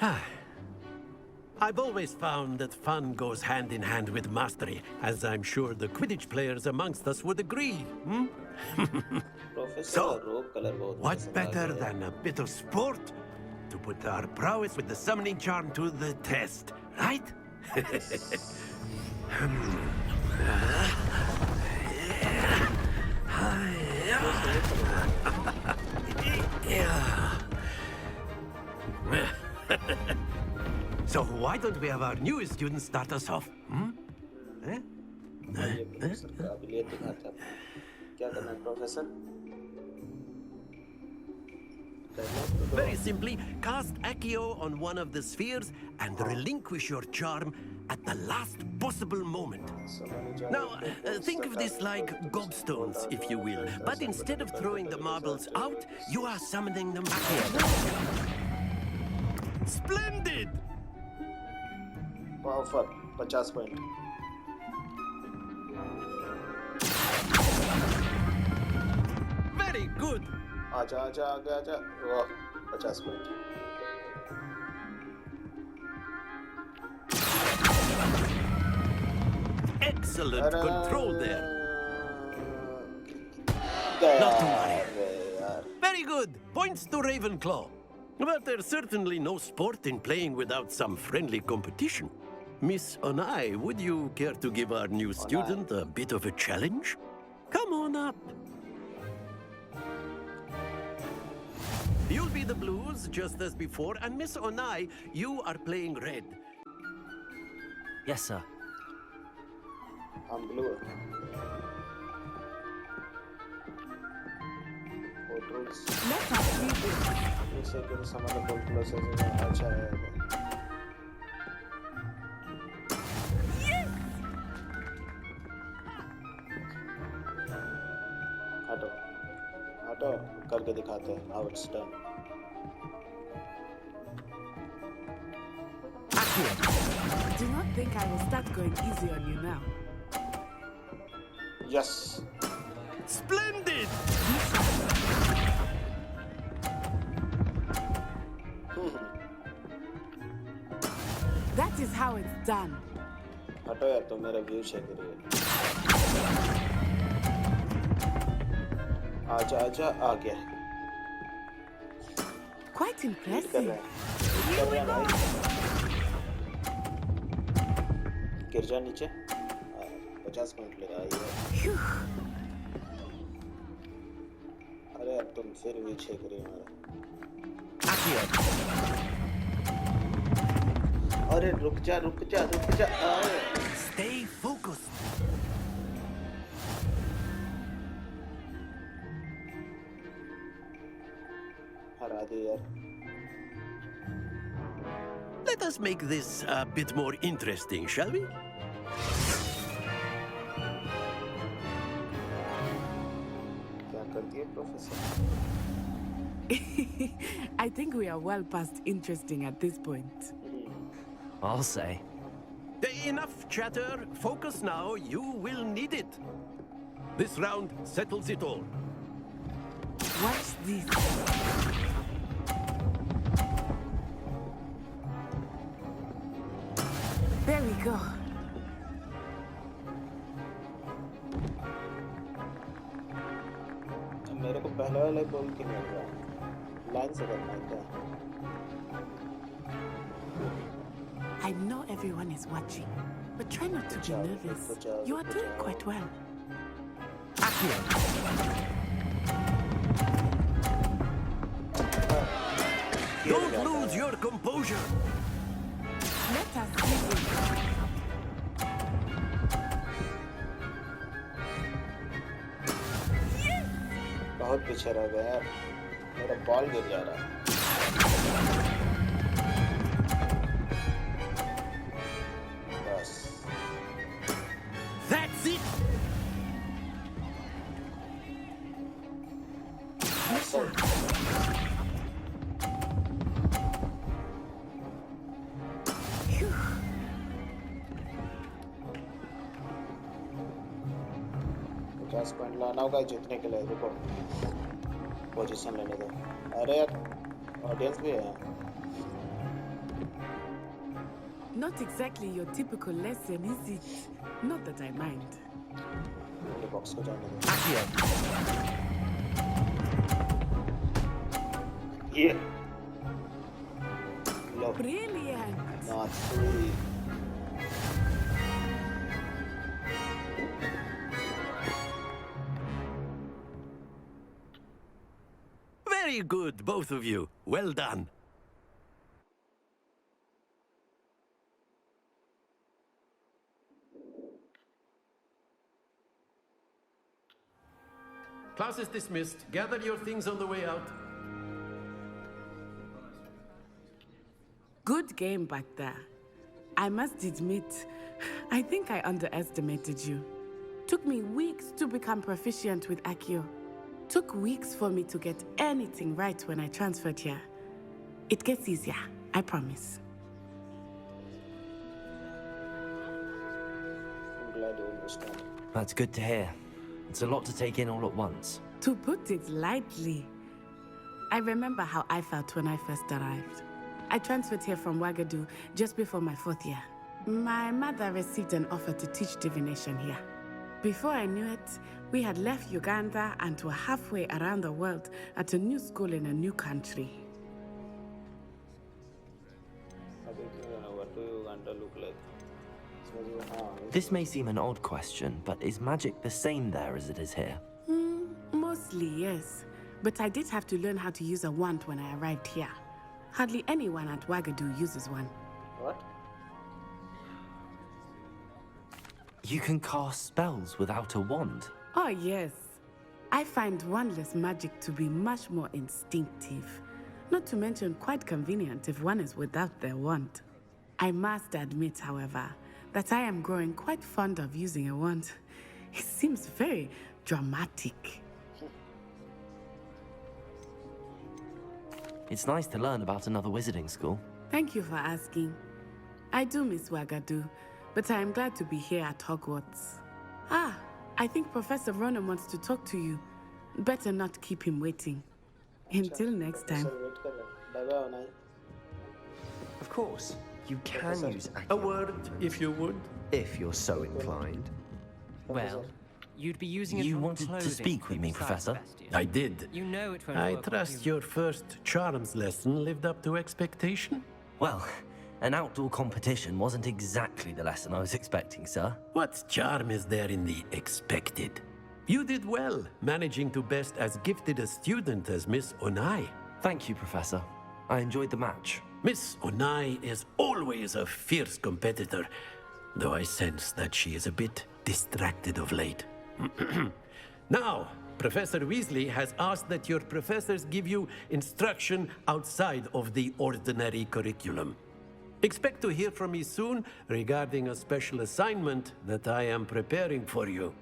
I've always found that fun goes hand in hand with mastery, as I'm sure the Quidditch players amongst us would agree. So, what better than a bit of sport to put our prowess with the summoning charm to the test, right? So why don't we have our newest student start us off? Very simply, cast Accio on one of the spheres and relinquish your charm at the last possible moment. Now, think of this like gobstones, if you will. But instead of throwing the marbles out, you are summoning them back in. Splendid! Powerful. 50 point. Very good. आजा वाह 50 point. Excellent control there. Not to worry. Very good. Points to Ravenclaw. But there's certainly no sport in playing without some friendly competition. Miss Onai, would you care to give our new student a bit of a challenge? Come on up. You'll be the blues, just as before, and Miss Onai, you are playing red. Yes, sir. I'm blue. Portals. Let us see this. Looks like some other portals are अच्छा है. हटो करके दिखाते हैं how it's done. Do not think I will start going easy on you now. Yes. Splendid! That is how it's done. हटो यार तो मेरा व्यू चेक करिए. आजा आ गया. Quite impressive. गिर जा नीचे. 50 मिनट लगा ये. अरे अब तुम फिर भी चेक रहे हो. अरे रुक जा. Stay focused. हरा दे यार. Let us make this a bit more interesting, shall we? क्या कर दिए professor? I think we are well past interesting at this point. I'll say. Enough chatter. Focus now. You will need it. This round settles it all. Watch this. There we go. मेरे को पहले वाला बोल क्यों नहीं हुआ? Line से करना है क्या? I know everyone is watching, but try not to be nervous. You are doing quite well. Don't lose your composure. Let us see this. बहुत पीछे रह गया यार. मेरा बॉल गिर जा रहा है. बस. That's it. पॉइंट लाना होगा जीतने के लिए. रुको पोजीशन लेने दो. अरे यार ऑडियंस भी है. Not exactly your typical lesson, is it? Not that I mind. ये बॉक्स को जाने दो। Accio. ये लो Brilliant! नाथुई Very good, both of you. Well done. Class is dismissed. Gather your things on the way out. Good game back there. I must admit, I think I underestimated you. Took me weeks to become proficient with Accio. Took weeks for me to get anything right when I transferred here. It gets easier, I promise. I'm glad you understand. That's good to hear. It's a lot to take in all at once. To put it lightly, I remember how I felt when I first arrived. I transferred here from Ouagadougou just before my 4th year. My mother received an offer to teach divination here. Before I knew it, we had left Uganda and were halfway around the world at a new school in a new country. What do Uganda look like? This may seem an odd question, but is magic the same there as it is here? Mostly, yes. But I did have to learn how to use a wand when I arrived here. Hardly anyone at Ouagadougou uses one. What? You can cast spells without a wand. Oh, yes. I find wandless magic to be much more instinctive. Not to mention quite convenient if one is without their wand. I must admit, however, that I am growing quite fond of using a wand. It seems very dramatic. It's nice to learn about another wizarding school. Thank you for asking. I do miss Ouagadougou, but I am glad to be here at Hogwarts. Ah, I think Professor Ronan wants to talk to you. Better not keep him waiting. Until next time. Of course, you can use A Accio word, if you would. if you're so inclined. Well, you'd be using it You on wanted to clothing speak with me, besides Professor? Bastion. I did. You know it won't I work on trust humans. your first charms lesson lived up to expectation. Well, an outdoor competition wasn't exactly the lesson I was expecting, sir. What charm is there in the expected? You did well, managing to best as gifted a student as Miss Onai. Thank you, Professor. I enjoyed the match. Miss Onai is always a fierce competitor, though I sense that she is a bit distracted of late. Now, Professor Weasley has asked that your professors give you instruction outside of the ordinary curriculum. Expect to hear from me soon regarding a special assignment that I am preparing for you.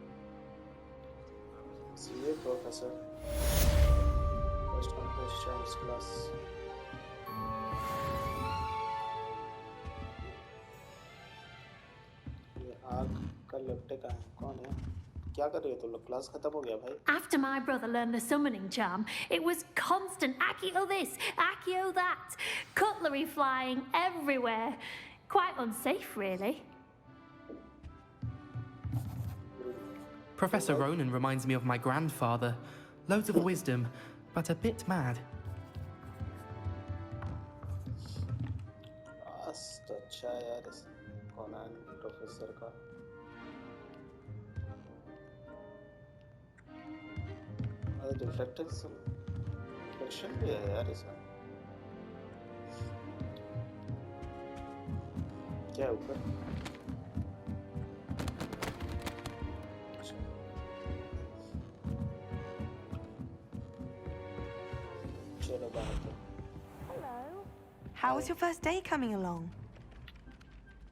See you, Professor. First one, first charms class. ये आग का लपटे का है कौन है क्या कर रही हो तुम लोग क्लास खत्म हो गया भाई After my brother learned the summoning charm, it was constant Accio this, Accio that, cutlery flying everywhere. Quite unsafe, really. Professor Ronan reminds me of my grandfather. Loads of wisdom, but a bit mad. तो अच्छा है यार इस Connon professor का अरे reflection भी है यार इसमें क्या है ऊपर चलो बाहर तो How was your first day coming along?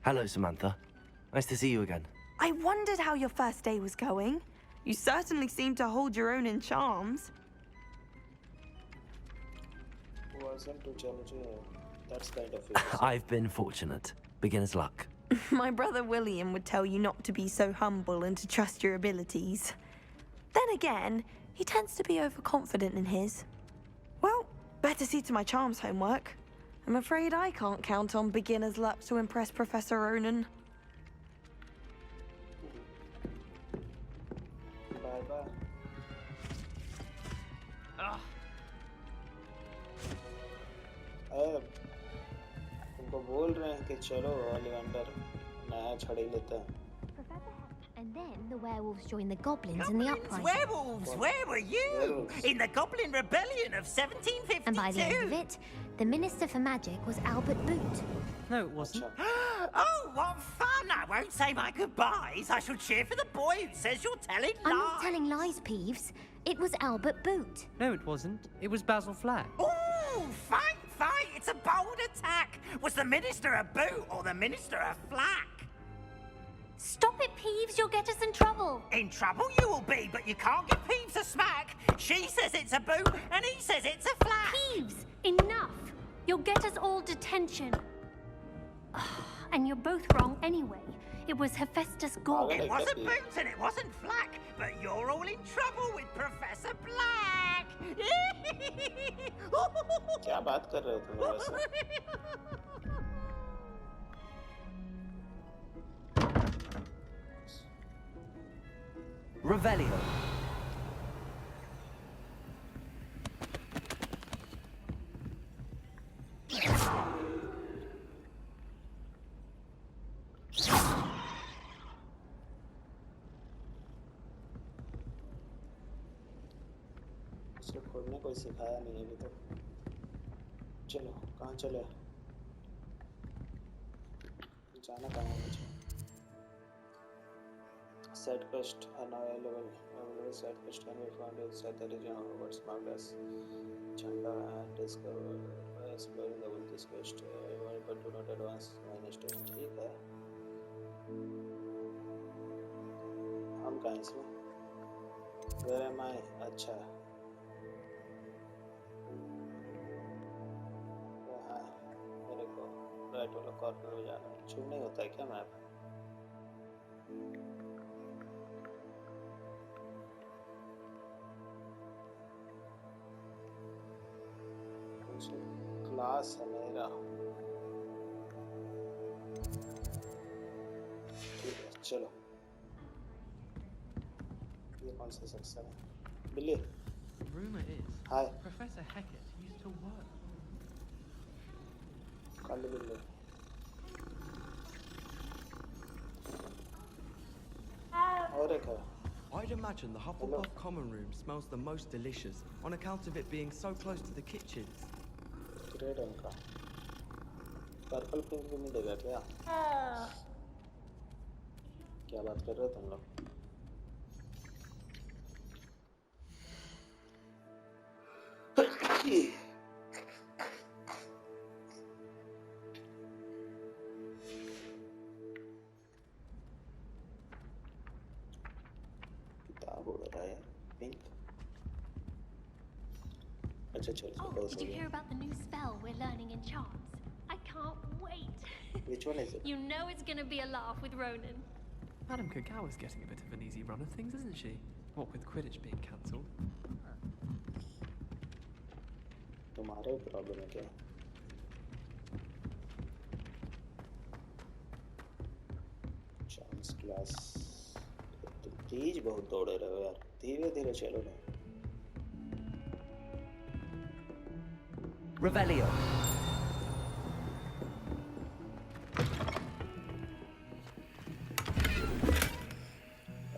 Hello, Samantha. Nice to see you again. I wondered how your first day was going. You certainly seem to hold your own in charms. wasn't too challenging. That's kind of it. I've been fortunate. Beginner's luck. My brother William would tell you not to be so humble and to trust your abilities. Then again, he tends to be overconfident in his. Well, better see to my charms homework. I'm afraid I can't count on beginner's luck to impress Professor Ronan. Bye bye. अरे तुमको बोल रहे हैं कि चलो ओलिवेंडर नया छड़ी लेते हैं। And then the werewolves joined the goblins in the uprising. Werewolves! Where were you? Werewolves. In the Goblin Rebellion of 1752. And by the end of it, the Minister for Magic was Albert Boot. No, it wasn't. Oh, what fun! I won't say my goodbyes. I shall cheer for the boy who says you're telling lies. I'm not telling lies, Peeves. It was Albert Boot. No, it wasn't. It was Basil Flack. Ooh, fight! It's a bold attack. Was the Minister a boot or the Minister a flack? Stop it, Peeves. You'll get us in trouble. In trouble you will be, but you can't give Peeves a smack. She says it's a boot, and he says it's a flack. Peeves, enough. You'll get us all detention. And you're both wrong anyway. It was Hephaestus Gore. It wasn't boot and it wasn't flack, but you're all in trouble with Professor Black. क्या बात कर रहे हो तुम मेरे से? Revelio. इसे खोलने कोई सिखाया नहीं अभी तक। चलो कहाँ चले? जाना कहाँ है मुझे? Side quest are now available. Available side quest can be found inside the region of Hogwarts marked as Chanda and discover by exploring the this quest. But do not advance any step. ठीक है। हम कहाँ इसमें? Where am I? अच्छा। हाँ, मेरे को right वाला कॉर्नर में जाना है। छू नहीं होता है क्या मैप? क्लास है मेरा। ठीक है चलो। ये कौन सा सेक्शन है? बिल्ली। Rumor is Hi. Professor Hecat used to work. काली बिल्ली। और एक है। I'd imagine the Hufflepuff common room smells the most delicious on account of it being so close to the kitchens. Grey रंग का। पर्पल पिंक भी मिलेगा क्या? क्या बात कर रहे हो तुम लोग? किताब उड़ रहा है पिंक। अच्छा चलो Oh, did you hear about the new spell we're learning in charms? I can't wait. Which one is it? You know it's gonna be a laugh with Ronan. Madame Kogawa's getting a bit of an easy run of things, isn't she? What with Quidditch being cancelled. तुम्हारे problem है क्या? Chance class तुम तेज बहुत दौड़े रहे हो यार। धीरे धीरे चलो ना। Revelio.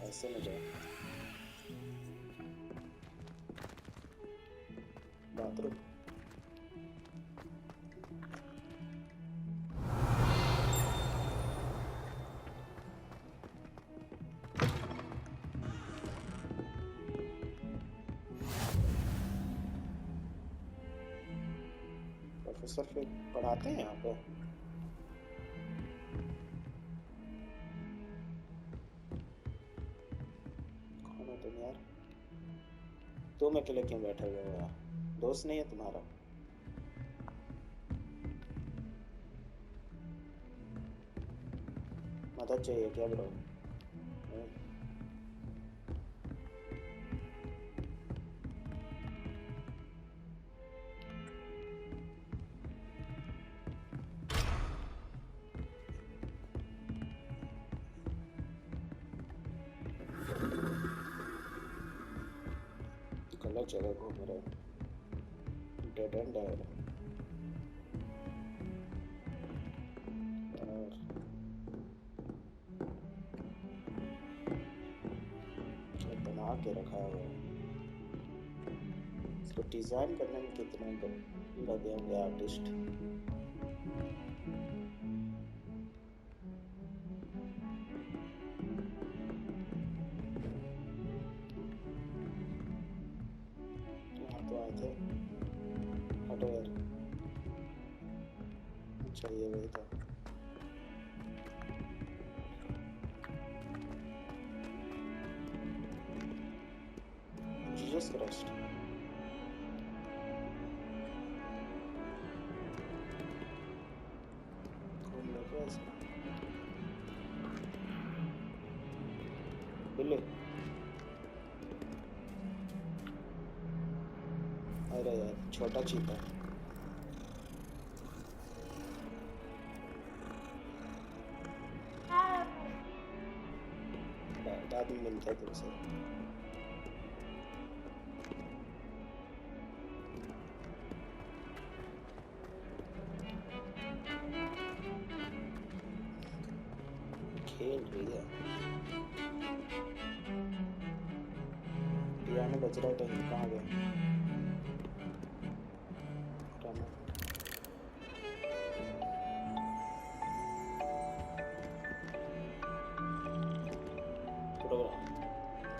ऐसे में जाओ। बाथरूम। प्रोफेसर फिर पढ़ाते हैं यहाँ पे? कौन हो तुम यार? तुम अकेले क्यों बैठे हुए हो यार? दोस्त नहीं है तुम्हारा? मदद चाहिए क्या ब्रो? गलत जगह घूम रहे हैं डेड एंड है और बना के रखा हुआ है इसको डिजाइन करने में कितने लगे होंगे आर्टिस्ट चाहिए वही था जीसस क्राइस्ट कौन लगा इसमें बिल्ली अरे यार छोटा चीता आदमी मिलता है तुमसे खेल रही है पियानो बज रहा है कहीं कहाँ गए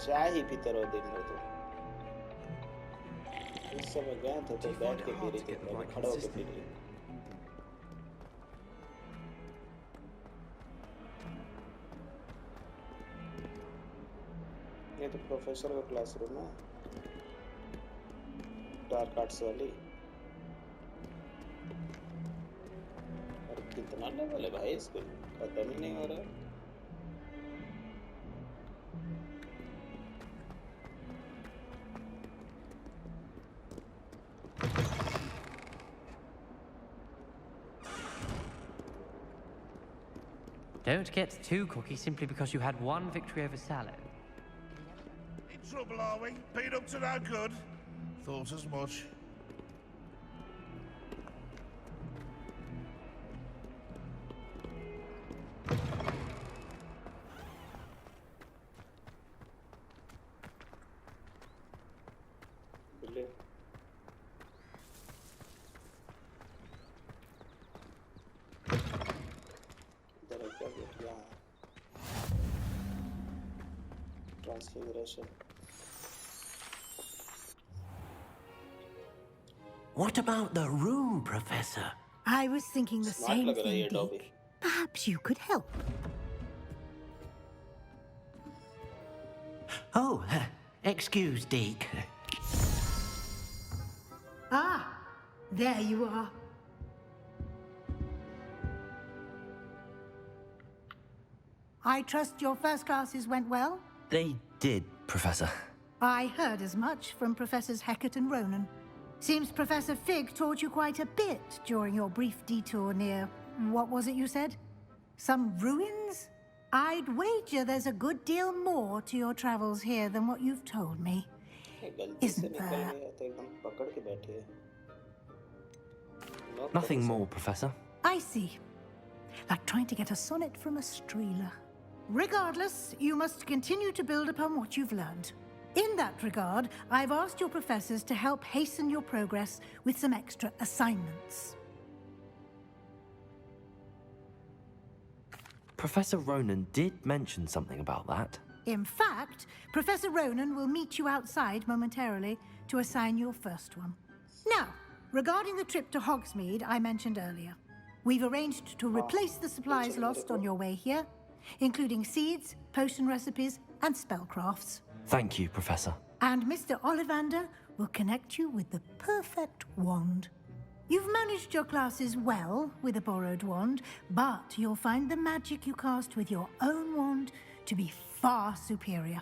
चाय ही पीते रहो दिन भर तो इस समय गए थे तो बैठ के पी रही थी खड़े होकर पी रही ये तो प्रोफेसर का क्लासरूम है डार्क आर्ट्स वाली और कितना लेवल है भाई इसको पता भी नहीं हो रहा है Don't get too cocky simply because you had one victory over Sallow. In trouble, are we? Been up to no good? Thought as much. Transfiguration. What about the room, Professor? I was thinking the same thing, Deke. Perhaps you could help. Oh, excuse, Deke. Ah, there you are. I trust your first classes went well? They did, Professor. I heard as much from Professors Hecat and Ronan. Seems Professor Fig taught you quite a bit during your brief detour near... what was it you said? Some ruins? I'd wager there's a good deal more to your travels here than what you've told me. Isn't there? Nothing more, Professor. I see. Like trying to get a sonnet from a streeler. Regardless, you must continue to build upon what you've learned. In that regard, I've asked your professors to help hasten your progress with some extra assignments. Professor Ronan did mention something about that. In fact, Professor Ronan will meet you outside momentarily to assign your first one. Now, regarding the trip to Hogsmeade I mentioned earlier, we've arranged to replace the supplies lost on your way here, including seeds, potion recipes, and spellcrafts. Thank you, Professor. And Mr. Ollivander will connect you with the perfect wand. You've managed your classes well with a borrowed wand, but you'll find the magic you cast with your own wand to be far superior.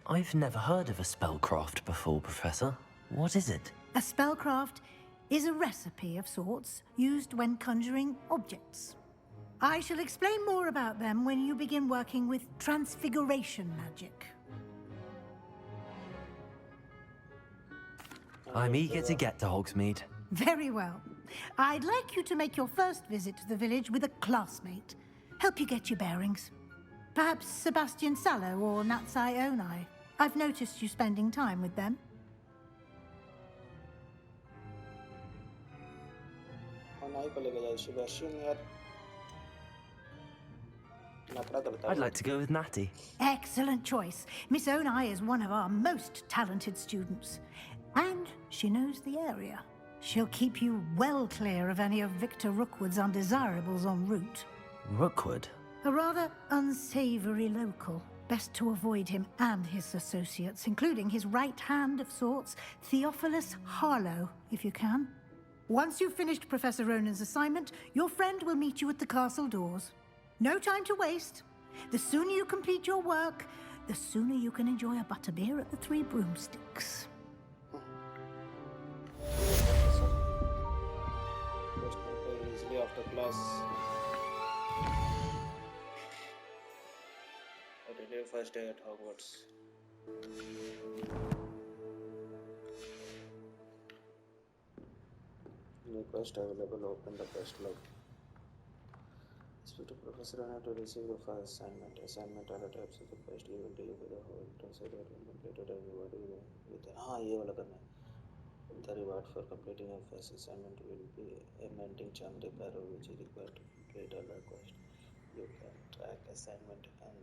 I've never heard of a spellcraft before, Professor. What is it? A spellcraft is a recipe of sorts used when conjuring objects. I shall explain more about them when you begin working with transfiguration magic. I'm eager to get to Hogsmeade. Very well. I'd like you to make your first visit to the village with a classmate. Help you get your bearings. Perhaps Sebastian Sallow or Natsai Onai. I've noticed you spending time with them. I'd like to go with Natty. Excellent choice. Miss Onai is one of our most talented students. And she knows the area. She'll keep you well clear of any of Victor Rookwood's undesirables en route. Rookwood? A rather unsavory local. Best to avoid him and his associates, including his right hand of sorts, Theophilus Harlow, if you can. Once you've finished Professor Ronan's assignment, your friend will meet you at the castle doors. No time to waste. The sooner you complete your work, the sooner you can enjoy a butterbeer at the Three Broomsticks. Easily after class. I did your first day at Hogwarts. New quest available. Open the quest log. Speak to Professor Anna to receive the first assignment. Assignment are the types of the quest given to you by the whole consider when completed and rewarded with ये वाला करना है. The reward for completing a first assignment will be a mending charm repairer which is required to complete a quest. You can track assignment and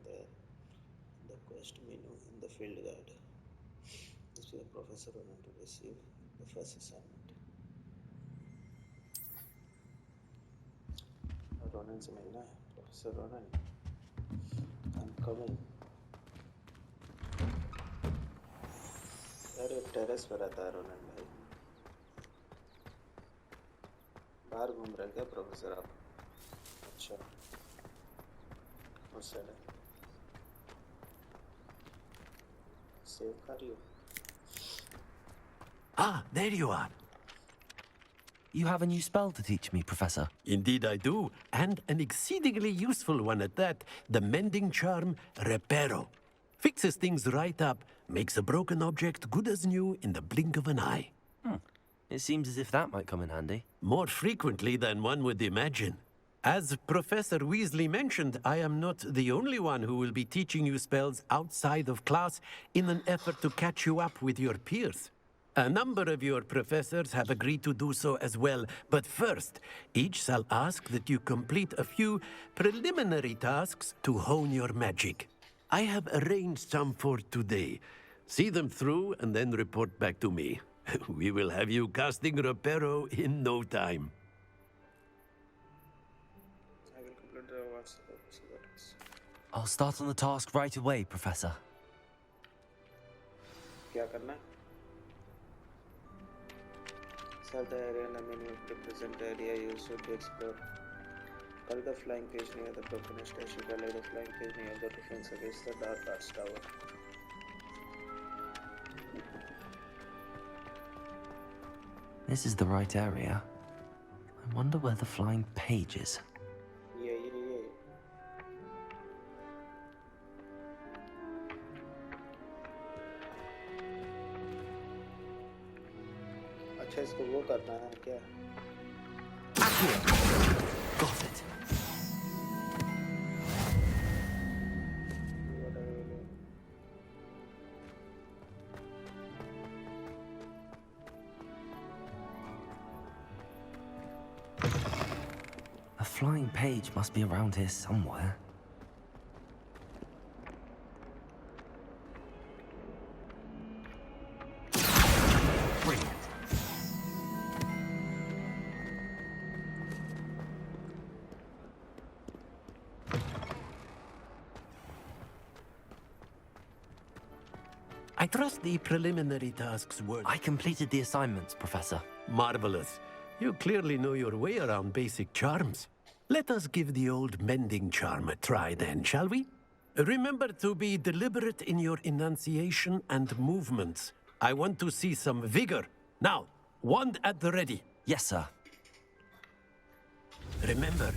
the quest menu in the field guide. This is a professor Ronan to receive the first assignment. Ronan से मिलना है, Professor Ronan. I'm coming. यार ये terrace पर आता है Ronan भाई. बाहर घूम रहे क्या प्रोफेसर आप? अच्छा. उस साइड है. सेव कर रही हो? Ah, there you are. You have a new spell to teach me, Professor. Indeed I do, and an exceedingly useful one at that, the mending charm Reparo. Fixes things right up, makes a broken object good as new in the blink of an eye. It seems as if that might come in handy. More frequently than one would imagine. As Professor Weasley mentioned, I am not the only one who will be teaching you spells outside of class in an effort to catch you up with your peers. A number of your professors have agreed to do so as well, but first, each shall ask that you complete a few preliminary tasks to hone your magic. I have arranged some for today. See them through and then report back to me. We will have you casting Reparo in no time. I will complete the works. I'll start on the task right away, Professor. क्या करना है? Select the area in the menu to present the area you should explore. Call the flying page near the broken station. Call the flying page near the defense against the dark arts tower. This is the right area. I wonder where the flying page is. Yeah. अच्छा इसको वो करना है क्या? Got it. A flying page must be around here somewhere. I trust the preliminary tasks were... I completed the assignments, Professor. Marvelous. You clearly know your way around basic charms. Let us give the old mending charm a try then, shall we? Remember to be deliberate in your enunciation and movements. I want to see some vigor. Now, wand at the ready. Yes, sir. Remember,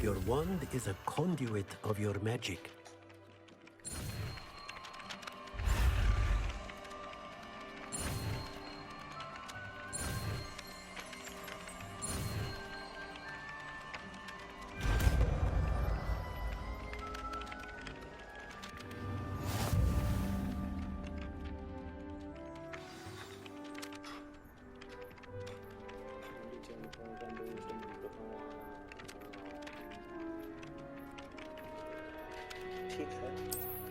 Your wand is a conduit of your magic.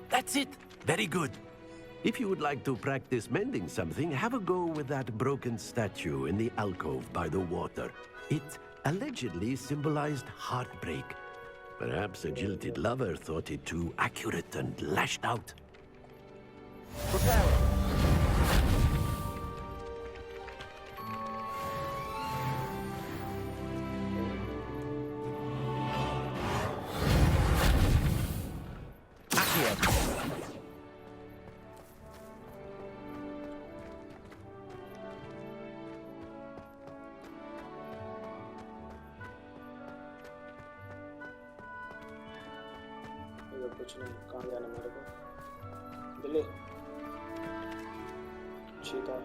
That's it! Very good. If you would like to practice mending something, have a go with that broken statue in the alcove by the water. It allegedly symbolized heartbreak. Perhaps a jilted lover thought it too accurate and lashed out. Prepare! कुछ नहीं कहाँ जाना मेरे को बिल्ली चीता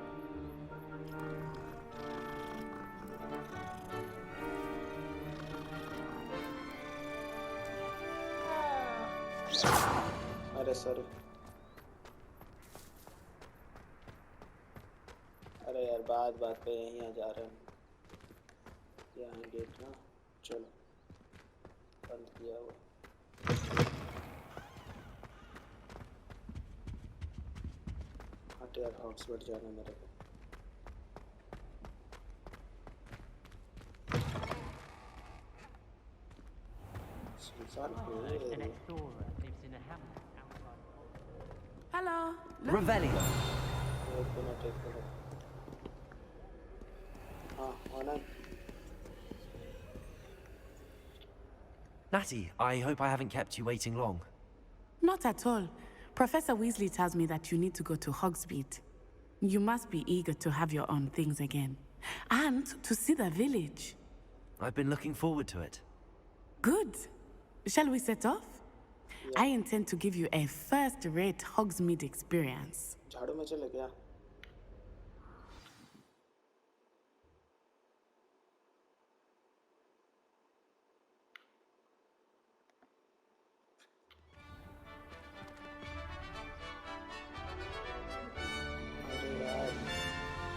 अरे sorry अरे यार बात पे यहीं आ जा रहे हैं यहाँ गेट ना चलो बंद किया हुआ यार हॉग्समीड जाना मेरे को Hello. Revelio. Natty, I hope I haven't kept you waiting long. Not at all. Professor Weasley tells me that you need to go to Hogsmeade. You must be eager to have your own things again. And to see the village. I've been looking forward to it. Good. Shall we set off? Yeah. I intend to give you a first-rate Hogsmeade experience.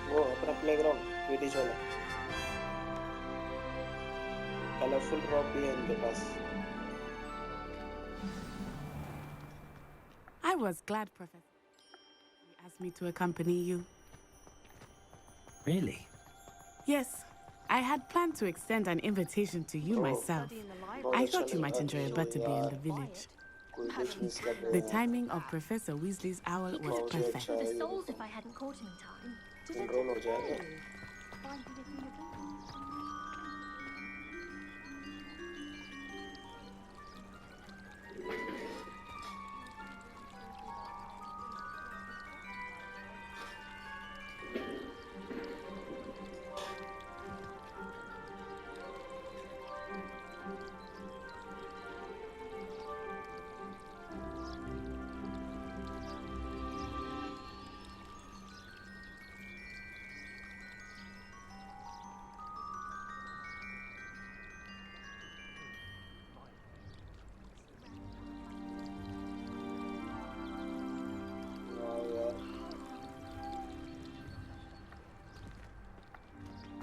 वो अपना playground Quidditch वाला colourful rock भी है इनके पास I was glad Professor asked me to accompany you. Really? Yes. I had planned to extend an invitation to you myself. I thought you might enjoy a butterbeer in the village. The timing of Professor Weasley's owl was perfect. The souls if I hadn't caught him in time. Enrol हो जाएगा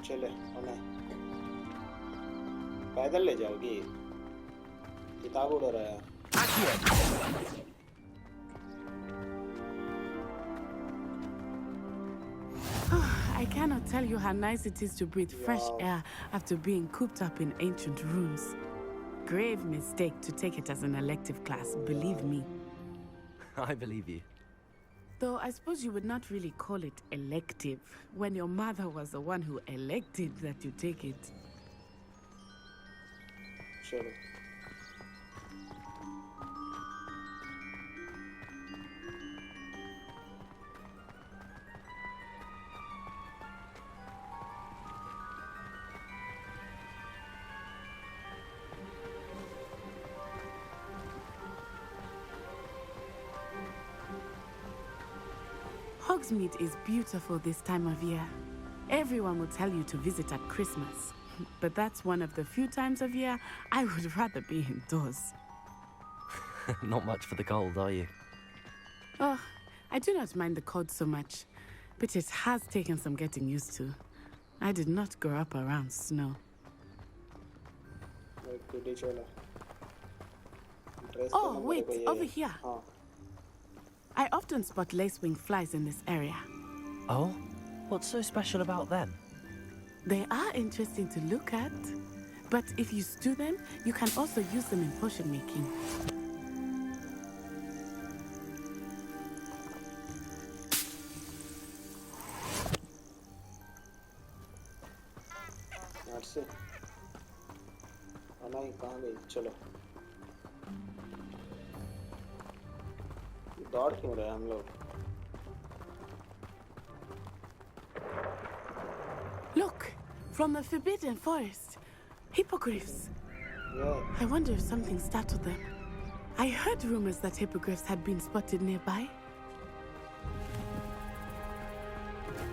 चले उन्हें पैदल ले जाओगी किताब उड़ रहा है I cannot tell you how nice it is to breathe fresh air after being cooped up in ancient rooms. Grave mistake to take it as an elective class, believe me. I believe you. Though I suppose you would not really call it elective when your mother was the one who elected that you take it. Sure. Hogsmeade is beautiful this time of year. Everyone will tell you to visit at Christmas. But that's one of the few times of year I would rather be indoors. Not much for the cold, are you? Oh, I do not mind the cold so much, but it has taken some getting used to. I did not grow up around snow. Oh, wait, over here. I often spot lacewing flies in this area. Oh? What's so special about them? They are interesting to look at, but if you stew them, you can also use them in potion making. चलो दौड़ क्यों रहे हम लोग? Look, from the Forbidden Forest, hippogriffs. Yeah. I wonder if something startled them. I heard rumors that hippogriffs had been spotted nearby. Do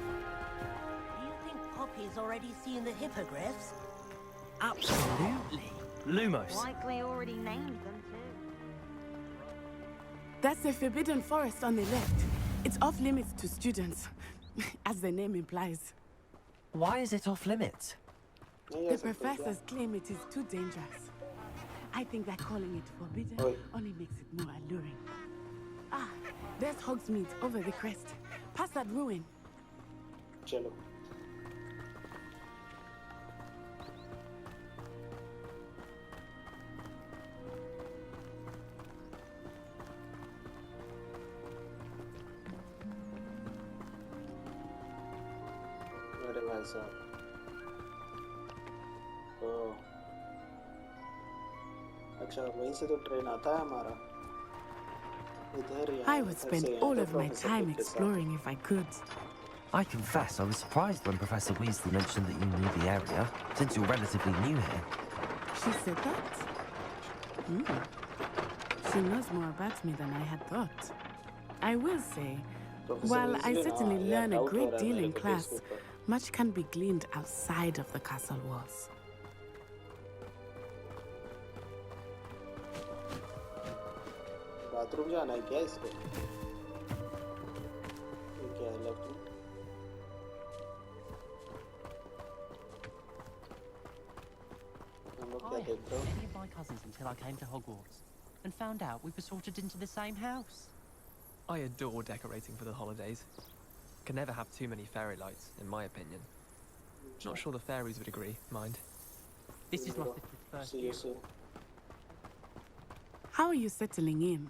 you think Poppy's already seen the hippogriffs? Absolutely. Lumos. Likely already named them too. That's the Forbidden Forest on the left. It's off limits to students, as the name implies. Why is it off limits? The professors claim it is too dangerous. I think that calling it forbidden only makes it more alluring. Ah, there's Hogsmeade over the crest. Past that ruin. Chalo. अरे भाई साहब ओह अच्छा वहीं से तो train आता है हमारा इधर ही I would spend all of my time exploring if I could. I confess, I was surprised when Professor Weasley mentioned that you knew the area, since you're relatively new here. She said that? She knows more about me than I had thought. I will say, while I certainly learn a great deal in class, much can be gleaned outside of the castle walls. Bathroom जाना है क्या इसको? ये क्या है left में? हम लोग क्या देख रहे हो? Many of my cousins until I came to Hogwarts and found out we were sorted into the same house. I adore decorating for the holidays. Can never have too many fairy lights, in my opinion. Not sure the fairies would agree, mind. This is my first year. How are you settling in?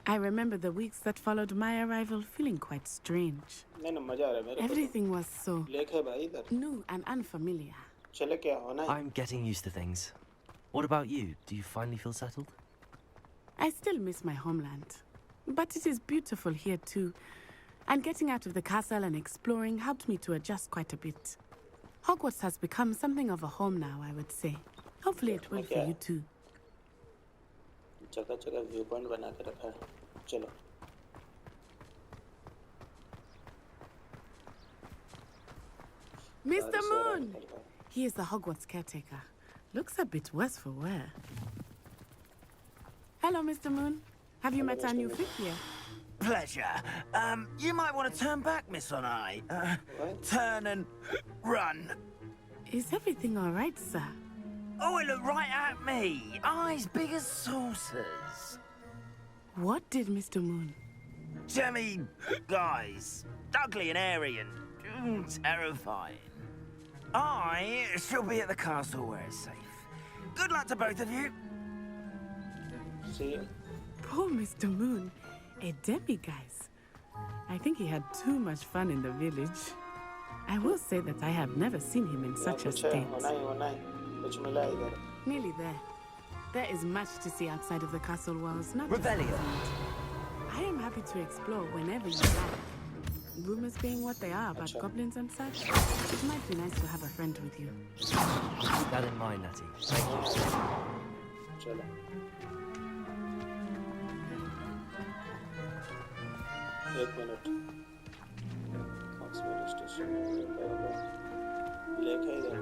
I remember the weeks that followed my arrival feeling quite strange. Everything was so new and unfamiliar. I'm getting used to things. What about you? Do you finally feel settled? I still miss my homeland. But it is beautiful here too. And getting out of the castle and exploring helped me to adjust quite a bit. Hogwarts has become something of a home now, I would say. Hopefully it will for you too. जगह view point बना के रखा है चलो Mr. Moon! He is the Hogwarts caretaker. Looks a bit worse for wear. Hello, Mr. Moon. Have you met our new fit here? Pleasure. You might want to turn back, Miss Onai. Turn and run. Is everything all right, sir? Oh, it looked right at me. Eyes big as saucers. What did Mr. Moon? Jemmy, guys. Ugly and airy and terrifying. I shall be at the castle where it's safe. Good luck to both of you. See you. Poor Mr. Moon. A demi-guise. I think he had too much fun in the village. I will say that I have never seen him in such a state. Nearly there. There is much to see outside of the castle walls, not Rebellion. I am happy to explore whenever you like. Rumors being what they are about goblins and such, it might be nice to have a friend with you. Keep that in mind, Natty. Thank you. एक minute लेखा इधर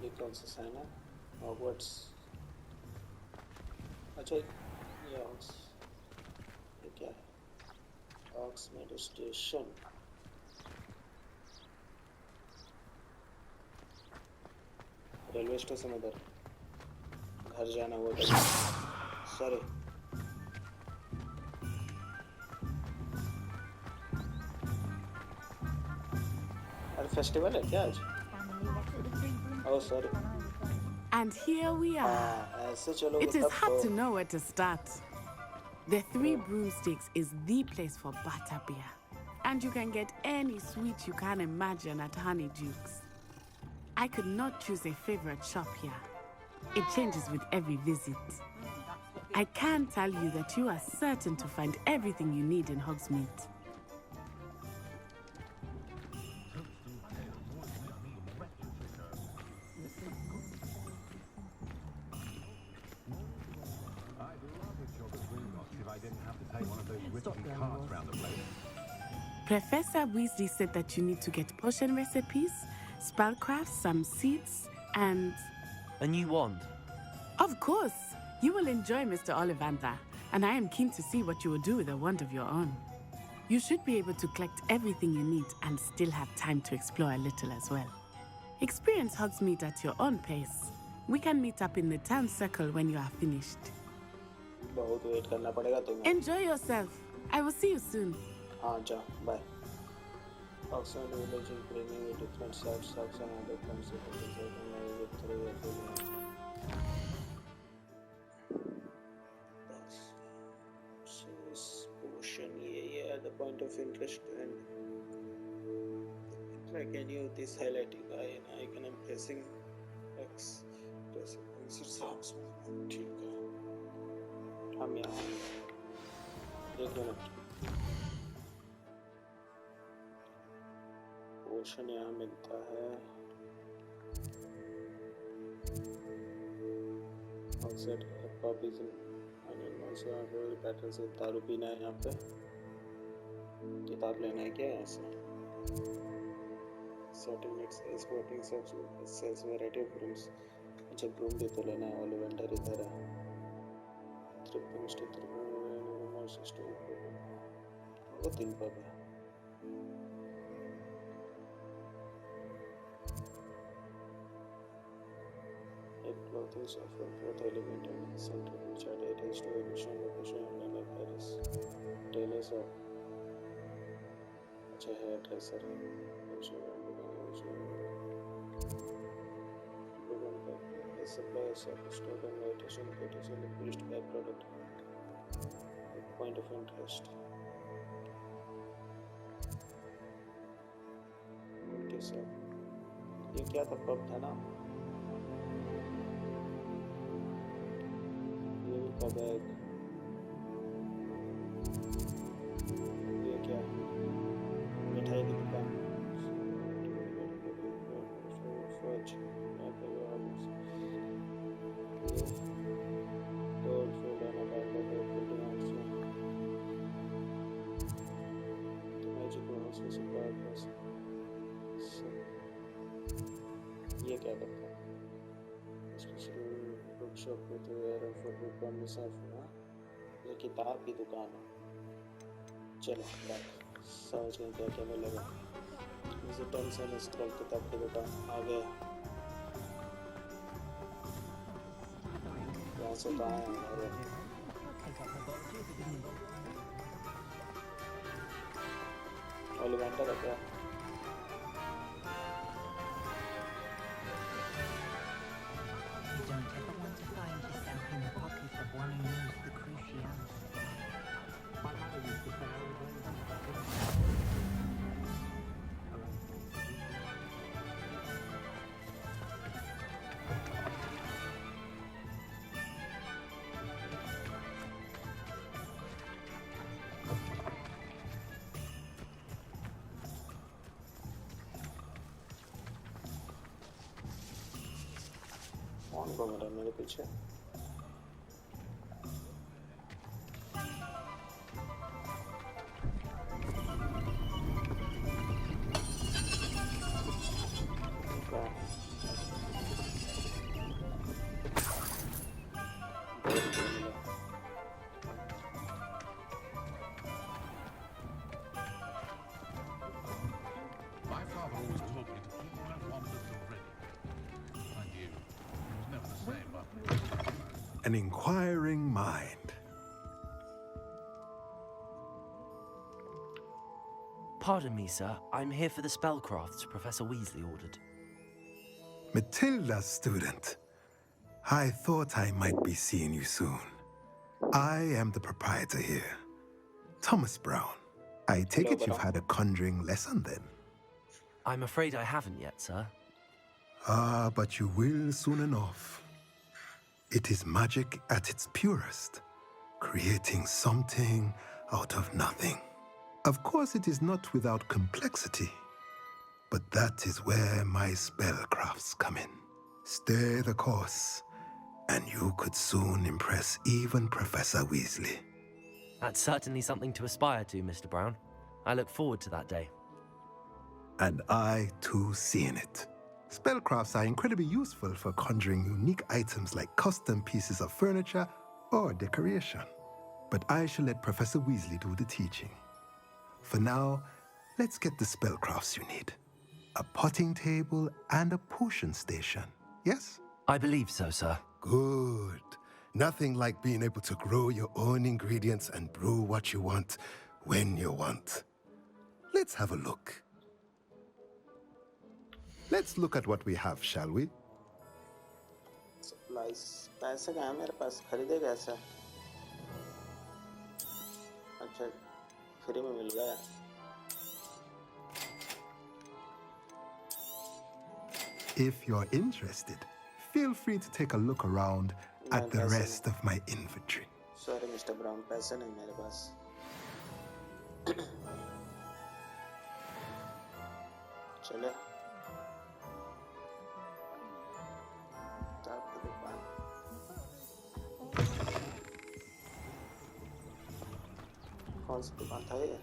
ये कौन सा sign है? Hogwarts. अच्छा ये क्या है? हॉग्समीड स्टेशन। रेलवे स्टेशन उधर। घर जाना हुआ था। सॉरी। अरे फेस्टिवल है क्या आज? Oh, sorry. And here we are. It is hard to know where to start. The Three Broomsticks is the place for butterbeer. And you can get any sweet you can imagine at Honeyduke's. I could not choose a favorite shop here. It changes with every visit. I can tell you that you are certain to find everything you need in Hogsmeade. Professor Weasley said that you need to get potion recipes, spellcrafts, some seeds, and... A new wand? Of course! You will enjoy Mr. Ollivander, and I am keen to see what you will do with a wand of your own. You should be able to collect everything you need and still have time to explore a little as well. Experience Hogsmeade at your own pace. We can meet up in the town circle when you are finished. Enjoy yourself. I will see you soon. Bye. Oxford village is bringing a different sides of some other concepts with 3 potion, yeah, the point of interest and like any of this highlighting icon I'm pressing X pressing songs ठीक है हम यहाँ 1 minute पोशन यहाँ मिलता है oxide पॉपिज्म pattern से दारू पीना है यहाँ पे किताब लेना है क्या यहाँ से certificates exporting sales variety of brooms अच्छा ब्रूम भी तो लेना है ओलिवेंडर इधर है ट्रिपिंग स्टिक वो 3 पब है clothes of both element and center which are attached to emission location and like Paris. Tailors are अच्छा hairdresser suppliers of stock and lightation potentially produced by product. Point of interest. Okay sir. ये क्या था pub था ना? Bag ये क्या मिठाई की दुकान ये क्या करता है शॉप में तो यार फॉर बुक मुसाफिर ये किताब की दुकान है चलो समझ गए क्या क्या मिलेगा विजिटर्स एंड स्क्रॉल किताब की दुकान आ गया यहाँ से कहाँ है ओलिवेंडर है क्या कौन घूम रहा है मेरे पीछे an inquiring mind. Pardon me, sir. I'm here for the spellcrafts Professor Weasley ordered. Matilda's student. I thought I might be seeing you soon. I am the proprietor here, Thomas Brown. I take it you've had a conjuring lesson then? I'm afraid I haven't yet, sir. Ah, but you will soon enough. It is magic at its purest, creating something out of nothing. Of course, it is not without complexity, but that is where my spellcrafts come in. Stay the course, and you could soon impress even Professor Weasley. That's certainly something to aspire to, Mr. Brown. I look forward to that day. And I, too, seeing it. Spellcrafts are incredibly useful for conjuring unique items like custom pieces of furniture or decoration. But I shall let Professor Weasley do the teaching. For now, let's get the spellcrafts you need. A potting table and a potion station, yes? I believe so, sir. Good. Nothing like being able to grow your own ingredients and brew what you want when you want. Let's have a look. Let's look at what we have, shall we? Supplies. पैसे कहाँ हैं मेरे पास? खरीदे कैसे? अच्छा, free में मिल गया. If you're interested, feel free to take a look around at the rest of my inventory. Sorry, Mr. Brown, पैसे नहीं मेरे पास. चले. कौन सी दुकान था ये?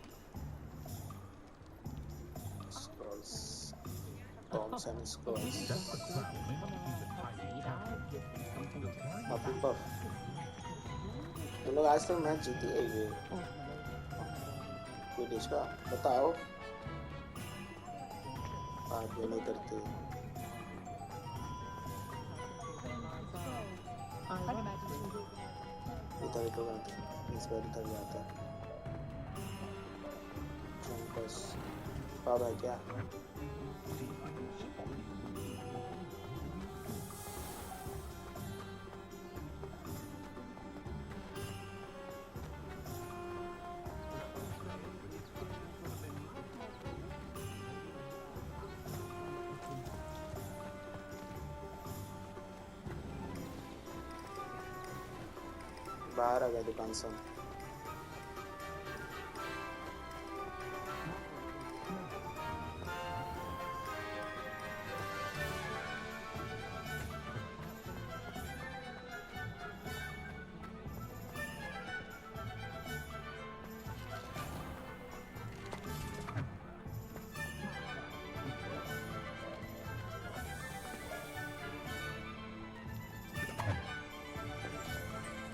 Scrolls, Toms and Scrolls. Puff. तुम लोग आज तक मैच जीती है ये? क्विडिच का बताओ. बात भी नहीं करती. इधर तो इस बार इधर जाता है. बस पाव है क्या? बाहर आ गया दुकान से.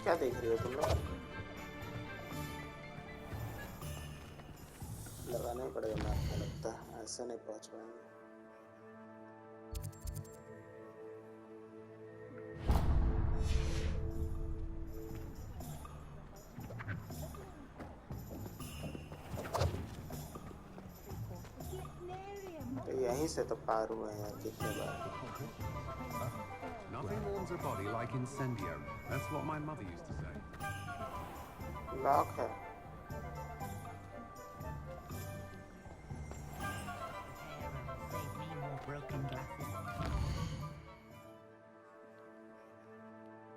क्या देख रही हो तुम लोग? लगाना ही पड़ेगा मैप में लगता है, ऐसे नहीं पहुंच पाएंगे. तो यहीं से तो पार हुए हैं यार कितने बार. Nothing warms a body like incendio. That's what my mother used to say. Lock है.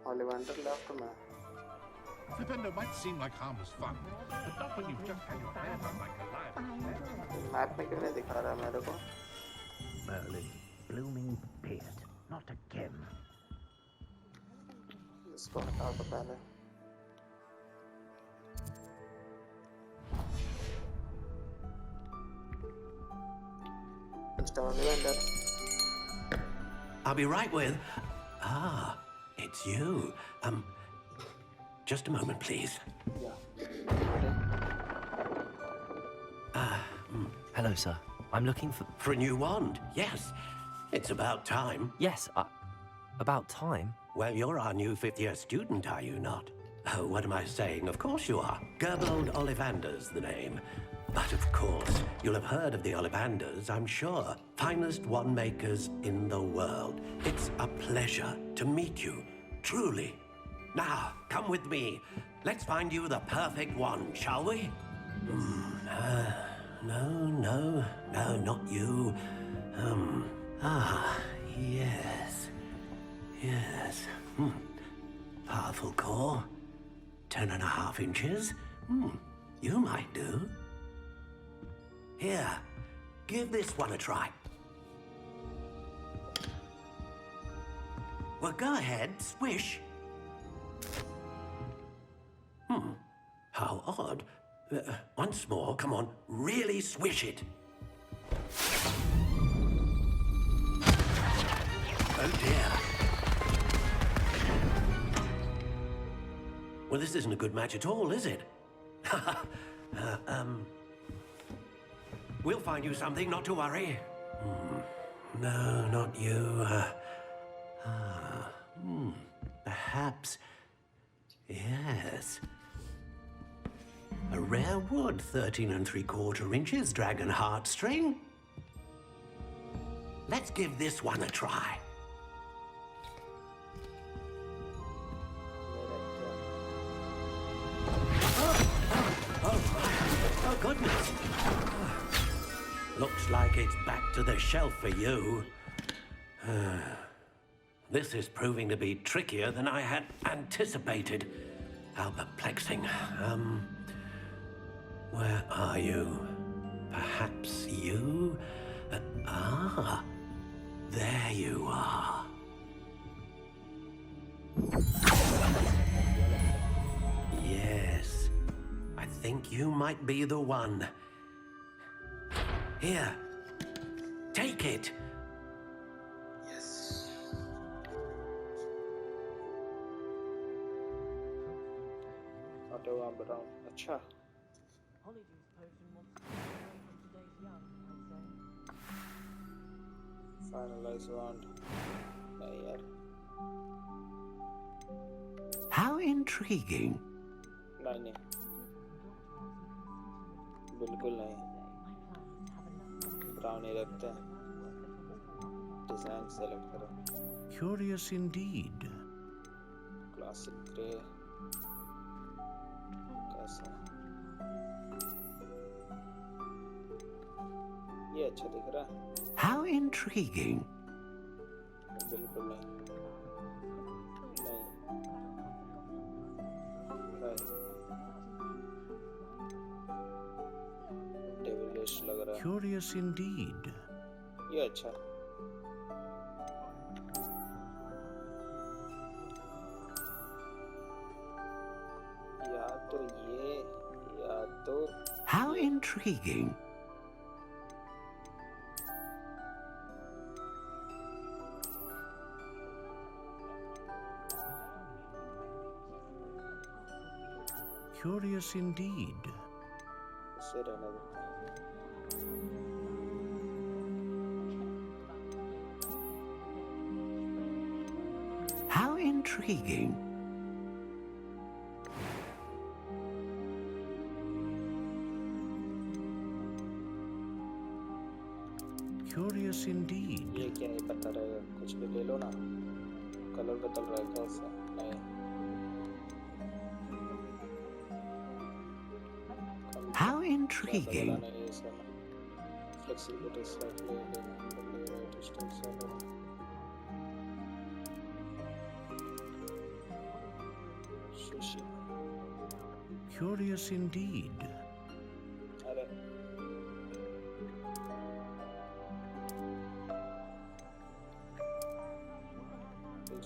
Ollivander left में. Flippendo might seem like harmless fun, but not when you've just had your hair done like a lion. Map में क्यों नहीं दिखा रहा मेरे को? Merlin, blooming beard, not a gem. इसको हटाओ तो पहले. Mr. Ollivander. I'll be right with. Ah, it's you. Just a moment, please. Hello, sir. I'm looking for... For a new wand, yes. It's about time. Yes, About time. Well, you're our new fifth-year student, are you not? Oh, what am I saying? Of course you are. Gerbold Ollivander's the name. But of course, you'll have heard of the Ollivanders, I'm sure. Finest wand-makers in the world. It's a pleasure to meet you, truly. Now, come with me. Let's find you the perfect wand, shall we? No, not you. Yes. Powerful core. 10.5 inches. You might do. Here, give this one a try. Well, go ahead, swish. How odd. Once more, come on, really swish it. Oh dear. Well, this isn't a good match at all, is it? We'll find you something, not to worry. No, not you. Perhaps. Yes. A rare wood, 13 3/4 inches, dragon heartstring. Let's give this one a try. Oh, goodness. Looks like it's back to the shelf for you. This is proving to be trickier than I had anticipated. How perplexing. Where are you? Perhaps you? There you are. Yes, I think you might be the one. Here, take it. Yes. Auto around. Acha. Finalize wand. नहीं यार. How intriguing. नहीं. बिल्कुल नहीं. Brown ही रखते हैं. Design select करो. Curious indeed. Classic grey. कैसा? ये अच्छा दिख रहा है. How intriguing. बिल्कुल नहीं. डेविलिश लग रहा है. Curious indeed. ये अच्छा. या तो ये या तो. How intriguing. Curious indeed. इसे रहने दो. How intriguing. Curious indeed. ये क्या ही पता रहेगा. कुछ भी ले लो ना. कलर बदल रहा है कैसे? नहीं. How intriguing. Flexibility slightly. Sushi. Curious indeed. अरे.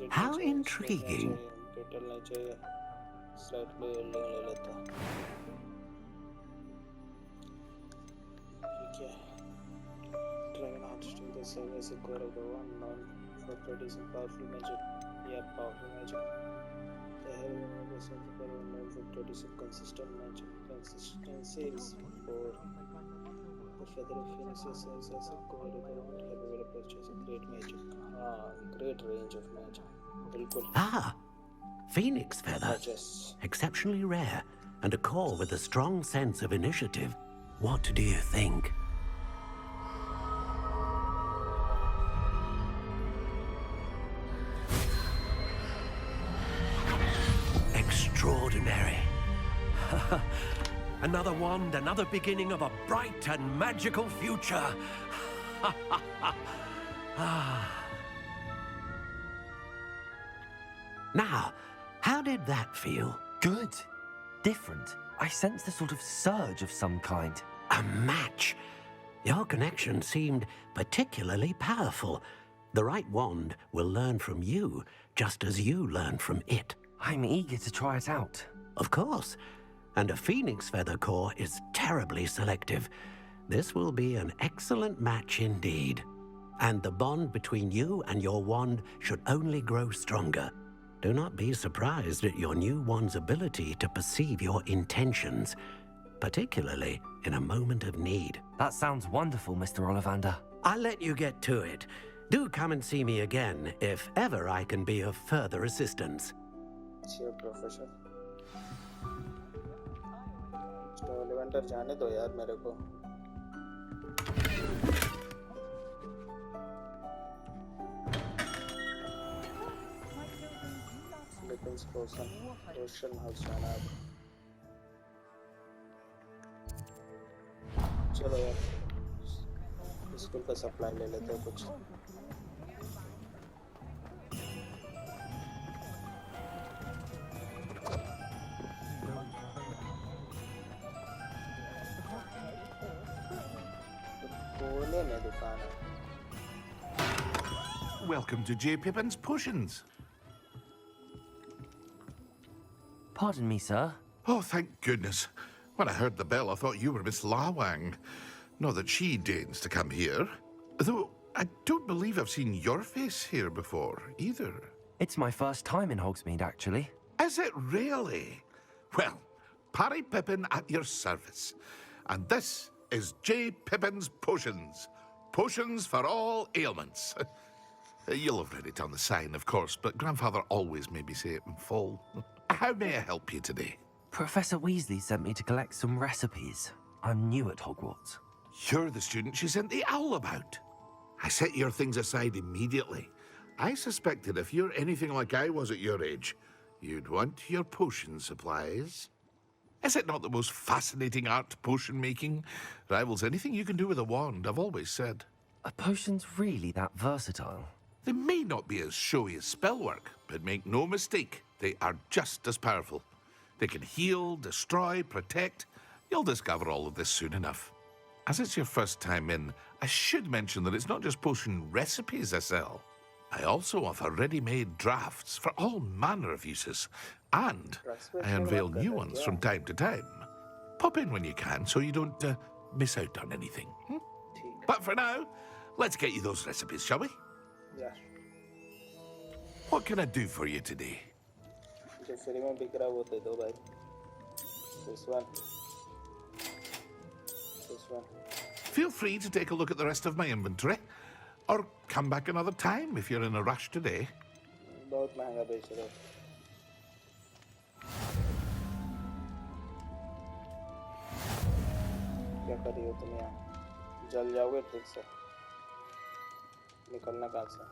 How intriguing. डिटेल नहीं चाहिए. Slightly ले लेता. Dragon Heartstring, the same as a core of the one known for producing powerful magic. Yeah, powerful magic. The heavy members of the core known for producing consistent magic. Consistency is 4. The The feather of Phoenix serves as a core requirement capable of purchasing great magic. Great range of magic. बिल्कुल. Phoenix feather. Yes. Exceptionally rare, and a core with a strong sense of initiative. What do you think? Extraordinary. Another wand, another beginning of a bright and magical future. Now, how did that feel? Good. Different. I sensed a sort of surge of some kind. A match. Your connection seemed particularly powerful. The right wand will learn from you, just as you learn from it. I'm eager to try it out. Of course. And a Phoenix Feather core is terribly selective. This will be an excellent match indeed. And the bond between you and your wand should only grow stronger. Do not be surprised at your new wand's ability to perceive your intentions, particularly in a moment of need. That sounds wonderful, Mr. Ollivander. I'll let you get to it. Do come and see me again if ever I can be of further assistance. Sure, Professor. तो ओलिवेंटर जाने दो यार मेरे को. Philippines Ocean House जाना है. चलो यार स्कूल का सप्लाई ले लेते हैं कुछ. कोने में दुकान है. Welcome to J. Pippin's Potions. Pardon me, sir. Oh, thank goodness. When I heard the bell, I thought you were Miss Lawang. Not that she deigns to come here. Though I don't believe I've seen your face here before, either. It's my first time in Hogsmeade, actually. Is it really? Well, Parry Pippin at your service. And this is J. Pippin's Potions. Potions for all ailments. You'll have read it on the sign, of course, but Grandfather always made me say it in full. How may I help you today? Professor Weasley sent me to collect some recipes. I'm new at Hogwarts. You're the student she sent the owl about. I set your things aside immediately. I suspected if you're anything like I was at your age, you'd want your potion supplies. Is it not the most fascinating art, potion making? Rivals anything you can do with a wand, I've always said. Are potions really that versatile? They may not be as showy as spellwork, but make no mistake, they are just as powerful. They can heal, destroy, protect. You'll discover all of this soon enough. As it's your first time in, I should mention that it's not just potion recipes I sell. I also offer ready-made drafts for all manner of uses, and I unveil new ones from time to time. Pop in when you can so you don't miss out on anything. But for now, let's get you those recipes, shall we? Yeah. What can I do for you today? जो free में बिक रहा है वो दे दो भाई. This one. This one. Feel free to take a look at the rest of my inventory, or come back another time if you're in a rush today. बहुत महंगा बेच रहे हो. क्या कर रही हो तुम यहाँ? जल जाओगे ठीक से. निकलना कहाँ से?